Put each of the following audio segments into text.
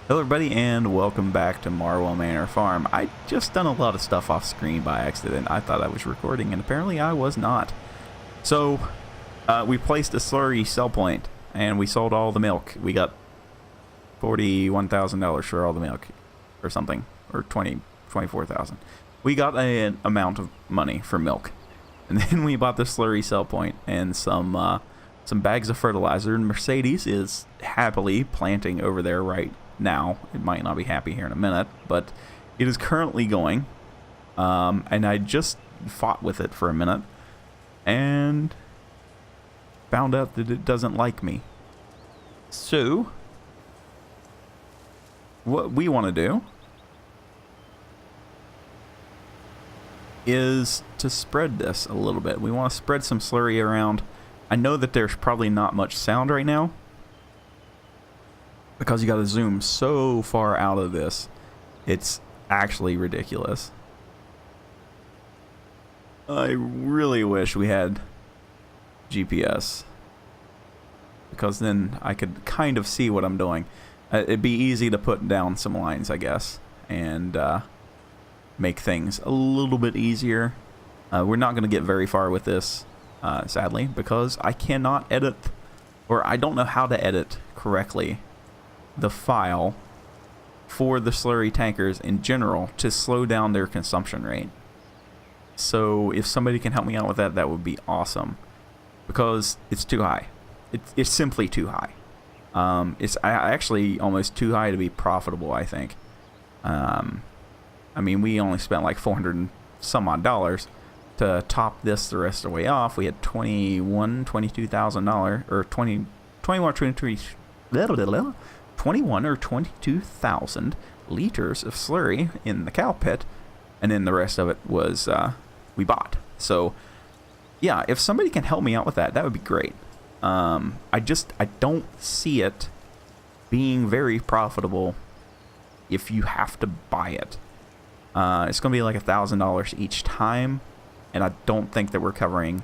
Hello everybody and welcome back to Marwell Marnor Farm. I just done a lot of stuff off screen by accident. I thought I was recording and apparently I was not. So we placed a Slurry sell point and we sold all the milk. We got $41,000 for all the milk or something, or 24,000. We got an amount of money for milk. And then we bought the Slurry sell point and some bags of fertilizer, and Mercedes is happily planting over there right now. It might not be happy here in a minute, but it is currently going. And I just fought with it for a minute and found out that it doesn't like me. So what we want to do is to spread this a little bit. We want to spread some slurry around. I know that there's probably not much sound right now because you got to zoom so far out of this. It's actually ridiculous. I really wish we had GPS, because then I could kind of see what I'm doing. It'd be easy to put down some lines, I guess, and make things a little bit easier. We're not going to get very far with this, sadly, because I cannot edit, or I don't know how to edit correctly, the file for the slurry tankers in general to slow down their consumption rate. So if somebody can help me out with that, that would be awesome, because it's too high. It's simply too high. It's actually almost too high to be profitable, I think. I mean, we only spent like $400 and some odd to top this the rest of the way off. We had $22,000 or 21 or 22,000 liters of slurry in the cow pit, and then the rest of it was we bought. So yeah, if somebody can help me out with that, that would be great. I don't see it being very profitable if you have to buy it. It's gonna be like $1,000 each time, and I don't think that we're covering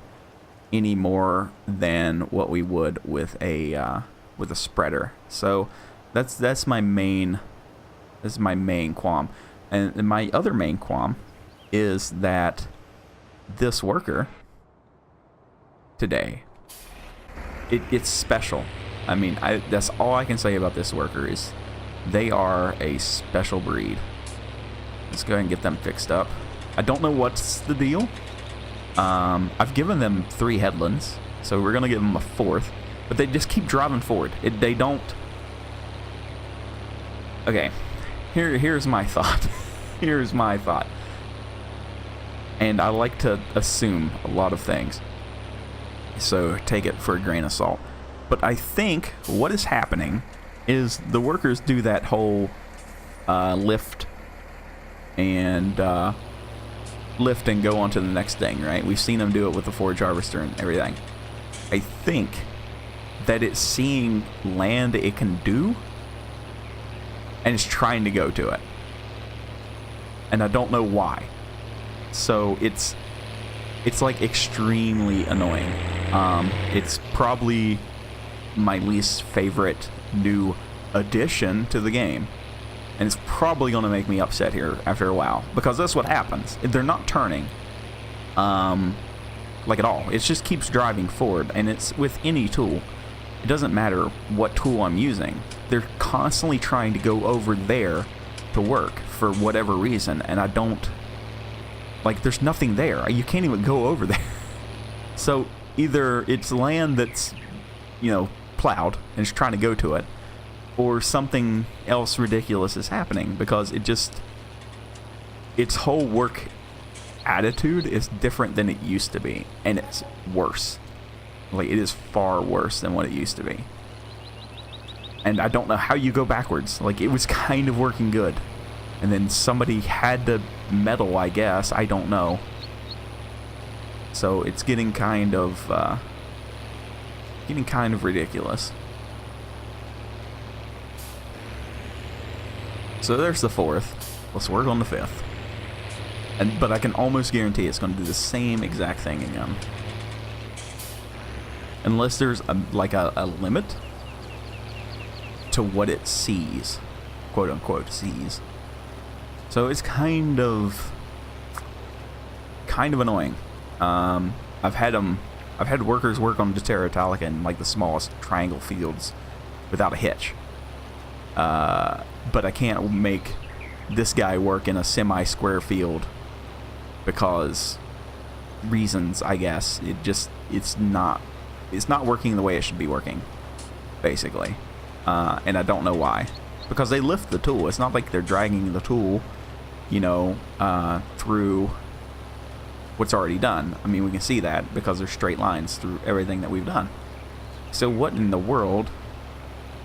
any more than what we would with a spreader. So that's my main qualm. And my other main qualm is that this worker today, it's special. I mean, that's all I can say about this worker is they are a special breed. Let's go ahead and get them fixed up. I don't know what's the deal. I've given them 3 headlands, so we're gonna give them a 4th, but they just keep driving forward. They don't. Okay, here's my thought. Here's my thought. And I like to assume a lot of things, so take it for a grain of salt. But I think what is happening is the workers do that whole lift and go on to the next thing, right? We've seen them do it with the forage harvester and everything. I think that it's seeing land it can do, and it's trying to go to it. And I don't know why. So it's like extremely annoying. It's probably my least favorite new addition to the game. And it's probably going to make me upset here after a while, because that's what happens. They're not turning like at all. It just keeps driving forward, and it's with any tool. It doesn't matter what tool I'm using. They're constantly trying to go over there to work for whatever reason, and I don't... Like, there's nothing there. You can't even go over there. So either it's land that's, you know, plowed and it's trying to go to it, or something else ridiculous is happening, because its whole work attitude is different than it used to be, and it's worse. Like, it is far worse than what it used to be. And I don't know how you go backwards. Like, it was kind of working good, and then somebody had to meddle, I guess. I don't know. So it's getting kind of ridiculous. So there's the 4th. Let's work on the 5th. But I can almost guarantee it's going to do the same exact thing again. Unless there's a limit to what it sees quote unquote sees. So it's kind of annoying. I've had workers work on Terra Italica in like the smallest triangle fields without a hitch. But I can't make this guy work in a semi-square field because reasons, I guess. It's not working the way it should be working, basically. And I don't know why. Because they lift the tool. It's not like they're dragging the tool, you know, through what's already done. I mean, we can see that because there's straight lines through everything that we've done. So what in the world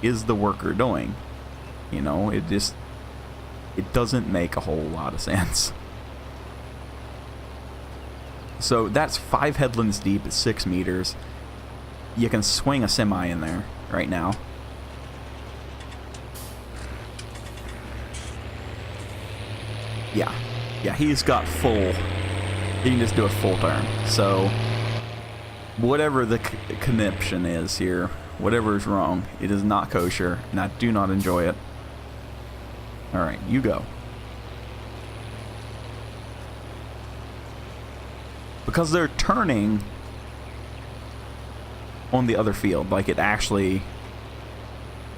is the worker doing? You know, it doesn't make a whole lot of sense. So that's 5 headlands deep at 6 meters. You can swing a semi in there right now. Yeah, he's got full. He can just do a full turn. So whatever the conniption is here, whatever is wrong, it is not kosher, and I do not enjoy it. Alright, you go. Because they're turning on the other field, like it actually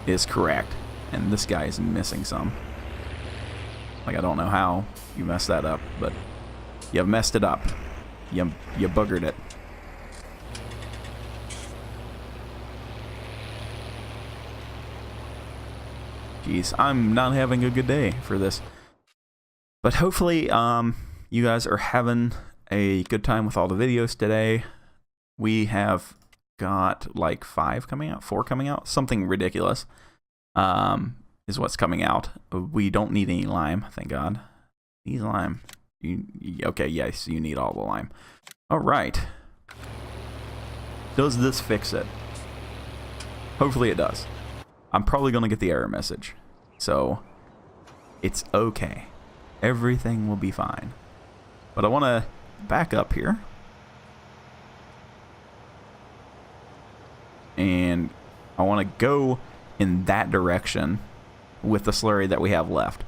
is correct. And this guy is missing some. Like, I don't know how you messed that up, but you messed it up. You buggered it. Jeez, I'm not having a good day for this. But hopefully, you guys are having a good time with all the videos today. We have got like 5 coming out, 4 coming out, something ridiculous. Is what's coming out. We don't need any lime, thank God. Need lime. Okay, yes, you need all the lime. Alright. Does this fix it? Hopefully it does. I'm probably going to get the error message. So, it's okay. Everything will be fine. But I want to back up here. And I want to go in that direction with the slurry that we have left.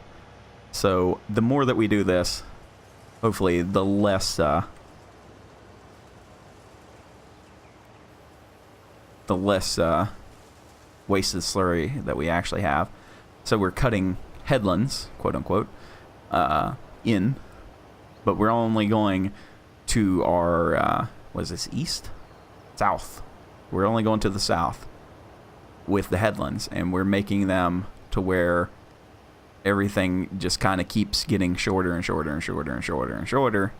So the more that we do this, hopefully the less wasted slurry that we actually have. So we're cutting headlands, quote unquote, in, but we're only going to our what is this, east? South. We're only going to the south with the headlands, and we're making them to where everything just kind of keeps getting shorter and shorter and shorter and shorter and shorter,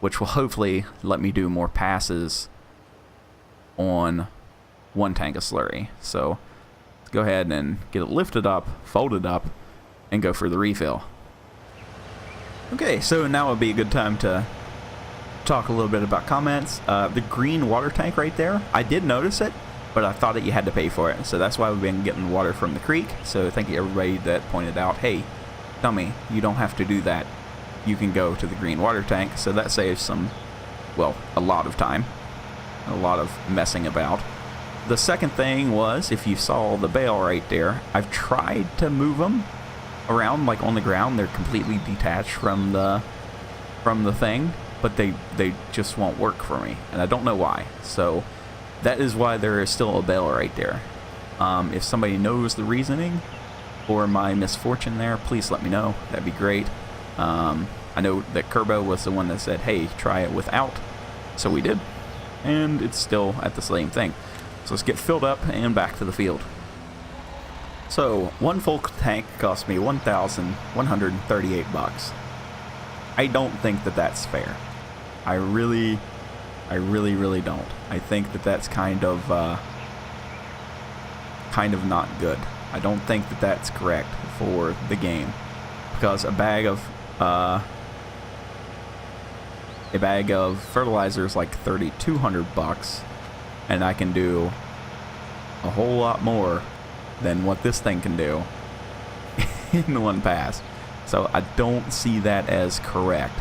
which will hopefully let me do more passes on one tank of slurry. So let's go ahead and get it lifted up, folded up, and go for the refill. Okay, so now would be a good time to talk a little bit about comments. The green water tank right there, I did notice it, but I thought that you had to pay for it. So that's why we've been getting water from the creek. So thank you everybody that pointed out, hey, dummy, you don't have to do that. You can go to the green water tank. So that saves some, well, a lot of time, a lot of messing about. The second thing was, if you saw the bale right there, I've tried to move them around like on the ground. They're completely detached from the thing, but they just won't work for me, and I don't know why. So that is why there is still a bale right there. If somebody knows the reasoning or my misfortune there, please let me know. That'd be great. I know that Kerbo was the one that said, hey, try it without. So we did. And it's still at the same thing. So let's get filled up and back to the field. So one full tank cost me $1,138. I don't think that that's fair. I really don't. I think that that's kind of not good. I don't think that that's correct for the game, because a bag of fertilizer is like $3,200, and I can do a whole lot more than what this thing can do in one pass. So I don't see that as correct.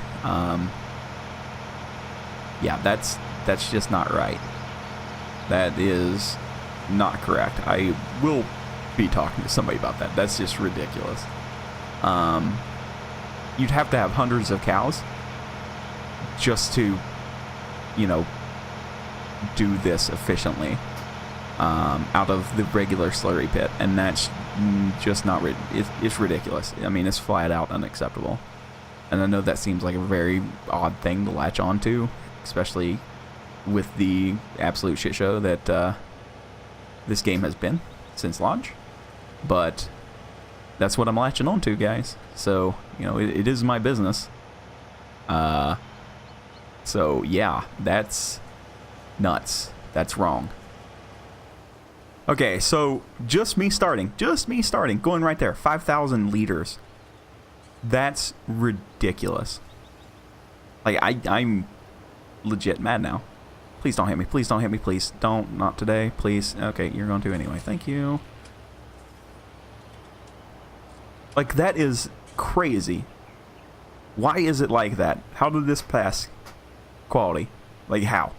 Yeah, that's just not right. That is not correct. I will be talking to somebody about that. That's just ridiculous. You'd have to have hundreds of cows just to, you know, do this efficiently out of the regular slurry pit, and that's just not it's ridiculous. I mean, it's flat out unacceptable. And I know that seems like a very odd thing to latch onto, especially with the absolute shit show that this game has been since launch, but that's what I'm latching onto, guys. So, you know, it is my business. So yeah, that's nuts. That's wrong. Okay, so just me starting, going right there, 5,000 liters. That's ridiculous. Like, I'm legit mad now. Please don't hit me. Please don't hit me. Please don't. Not today. Please. Okay, you're going to anyway. Thank you. Like, that is crazy. Why is it like that? How did this pass quality? Like, how?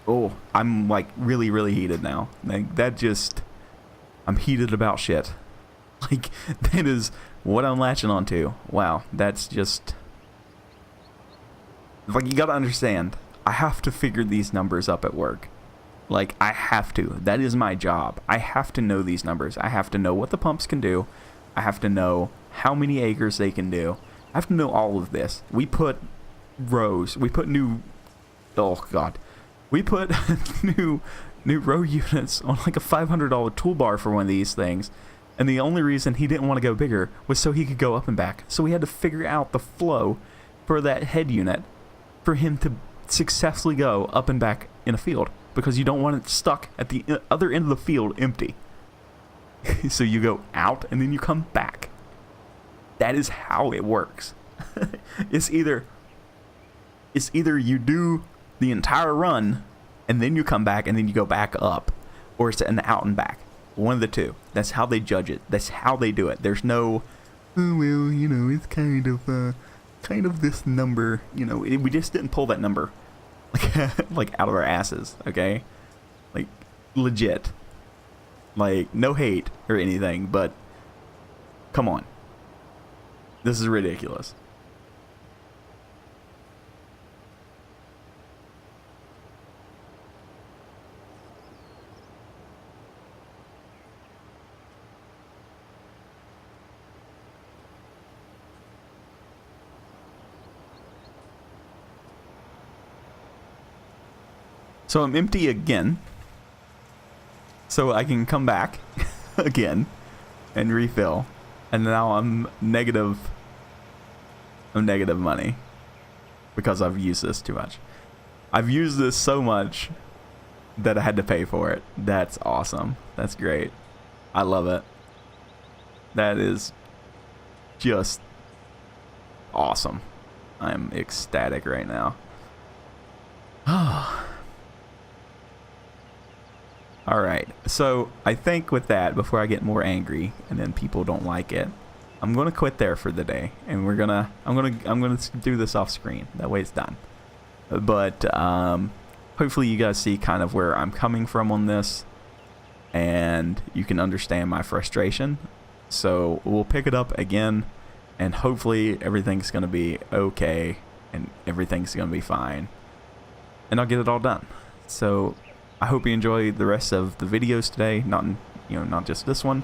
Oh, I'm, like, really, really heated now. Like, that just... I'm heated about shit. Like, that is what I'm latching onto. Wow, that's just... Like, you gotta understand, I have to figure these numbers up at work. Like, I have to. That is my job. I have to know these numbers. I have to know what the pumps can do. I have to know how many acres they can do. I have to know all of this. We put rows. We put new... Oh, God. We put new row units on like a $500 toolbar for one of these things. And the only reason he didn't want to go bigger was so he could go up and back. So we had to figure out the flow for that head unit for him to successfully go up and back in a field, because you don't want it stuck at the other end of the field empty. So you go out and then you come back. That is how it works. It's either you do the entire run and then you come back and then you go back up, or it's an out and back. One of the two. That's how they judge it. That's how they do it. There's no, oh well, you know, it's kind of this number, you know. We just didn't pull that number like out of our asses, okay? Like, legit. Like, no hate or anything, but come on. This is ridiculous. So I'm empty again, so I can come back again and refill, and now I'm negative money because I've used this too much. I've used this so much that I had to pay for it. That's awesome. That's great. I love it. That is just awesome. I'm ecstatic right now. Alright, so I think with that, before I get more angry and then people don't like it, I'm gonna quit there for the day, and I'm gonna do this off screen. That way it's done. But hopefully you guys see kind of where I'm coming from on this, and you can understand my frustration. So we'll pick it up again, and hopefully everything's gonna be okay and everything's gonna be fine, and I'll get it all done. So I hope you enjoy the rest of the videos today, not just this one,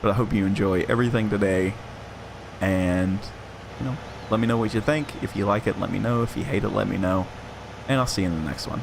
but I hope you enjoy everything today, and let me know what you think. If you like it, let me know. If you hate it, let me know, and I'll see you in the next one.